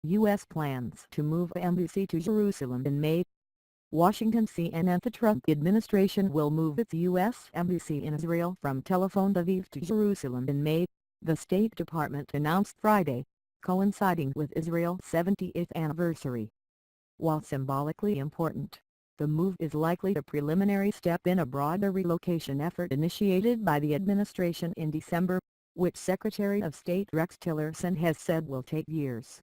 U.S. plans to move the embassy to Jerusalem in May. Washington. CNN. The Trump administration will move its U.S. embassy in Israel from Tel Aviv to Jerusalem in May, the State Department announced Friday, coinciding with Israel's 70th anniversary. While symbolically important, the move is likely a preliminary step in a broader relocation effort initiated by the administration in December, which Secretary of State Rex Tillerson has said will take years.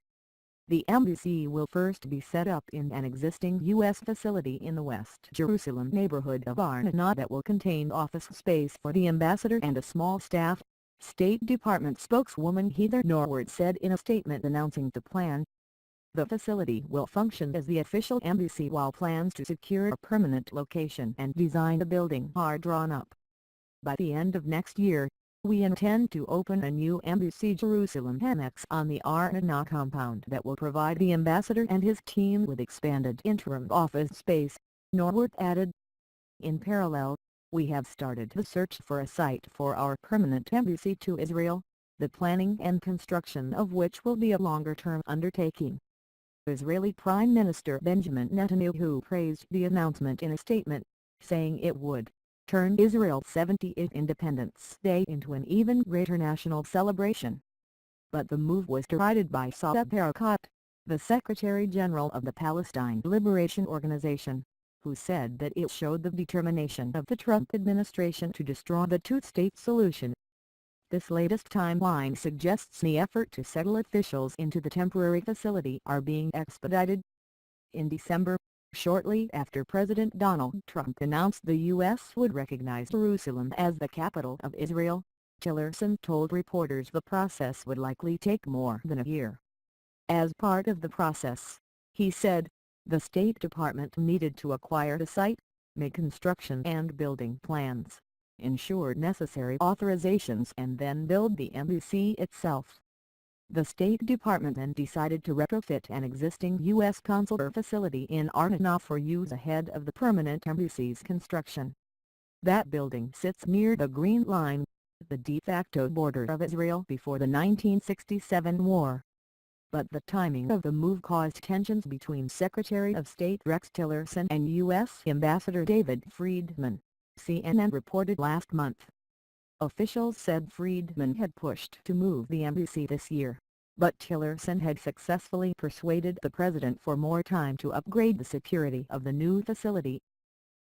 The embassy will first be set up in an existing U.S. facility in the West Jerusalem neighborhood of Ar Nof that will contain office space for the ambassador and a small staff, State Department spokeswoman Heather Nauert said in a statement announcing the plan. The facility will function as the official embassy while plans to secure a permanent location and design the building are drawn up. By the end of next year, we intend to open a new Embassy Jerusalem annex on the Ar Nof compound that will provide the ambassador and his team with expanded interim office space, Nauert added. In parallel, we have started the search for a site for our permanent embassy to Israel, the planning and construction of which will be a longer-term undertaking. Israeli Prime Minister Benjamin Netanyahu praised the announcement in a statement, saying it would turn Israel's 70th Independence Day into an even greater national celebration. But the move was derided by Saeb Erekat, the Secretary General of the Palestine Liberation Organization, who said that it showed the determination of the Trump administration to destroy the two-state solution. This latest timeline suggests the effort to settle officials into the temporary facility are being expedited. In December, shortly after President Donald Trump announced the U.S. would recognize Jerusalem as the capital of Israel, Tillerson told reporters the process would likely take more than a year. As part of the process, he said, the State Department needed to acquire the site, make construction and building plans, ensure necessary authorizations and then build the embassy itself. The State Department then decided to retrofit an existing U.S. consular facility in Ar Nof for use ahead of the permanent embassy's construction. That building sits near the Green Line, the de facto border of Israel before the 1967 war. But the timing of the move caused tensions between Secretary of State Rex Tillerson and U.S. Ambassador David Friedman, CNN reported last month. Officials said Friedman had pushed to move the embassy this year, but Tillerson had successfully persuaded the president for more time to upgrade the security of the new facility.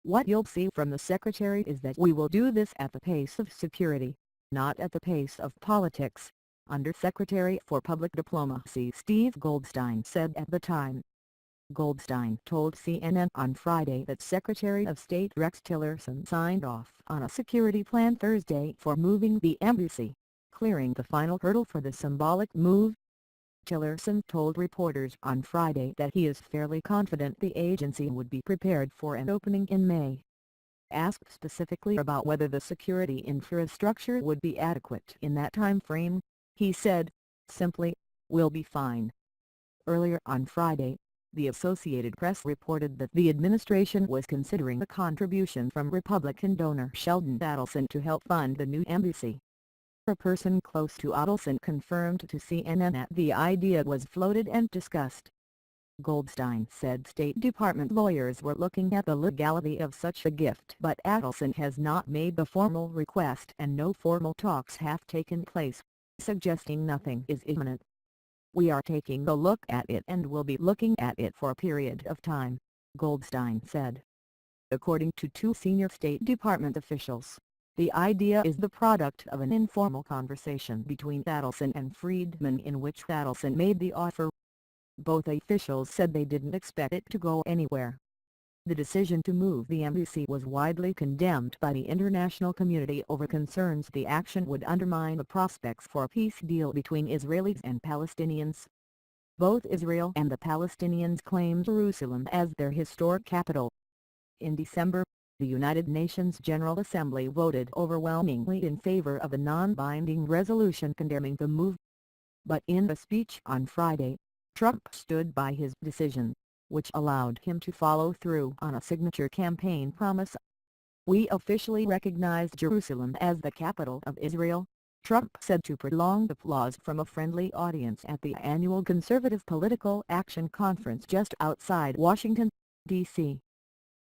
What you'll see from the secretary is that we will do this at the pace of security, not at the pace of politics, Undersecretary for Public Diplomacy Steve Goldstein said at the time. Goldstein told CNN on Friday that Secretary of State Rex Tillerson signed off on a security plan Thursday for moving the embassy, clearing the final hurdle for the symbolic move. Tillerson told reporters on Friday that he is fairly confident the agency would be prepared for an opening in May. Asked specifically about whether the security infrastructure would be adequate in that time frame, he said, simply, "We'll be fine." Earlier on Friday, the Associated Press reported that the administration was considering a contribution from Republican donor Sheldon Adelson to help fund the new embassy. A person close to Adelson confirmed to CNN that the idea was floated and discussed. Goldstein said State Department lawyers were looking at the legality of such a gift, but Adelson has not made the formal request and no formal talks have taken place, suggesting nothing is imminent. "We are taking a look at it and will be looking at it for a period of time," Goldstein said. According to two senior State Department officials, the idea is the product of an informal conversation between Adelson and Friedman in which Adelson made the offer. Both officials said they didn't expect it to go anywhere. The decision to move the embassy was widely condemned by the international community over concerns the action would undermine the prospects for a peace deal between Israelis and Palestinians. Both Israel and the Palestinians claim Jerusalem as their historic capital. In December, the United Nations General Assembly voted overwhelmingly in favor of a non-binding resolution condemning the move. But in a speech on Friday, Trump stood by his decision, which allowed him to follow through on a signature campaign promise. "We officially recognize Jerusalem as the capital of Israel," Trump said to prolong applause from a friendly audience at the annual Conservative Political Action Conference just outside Washington, D.C.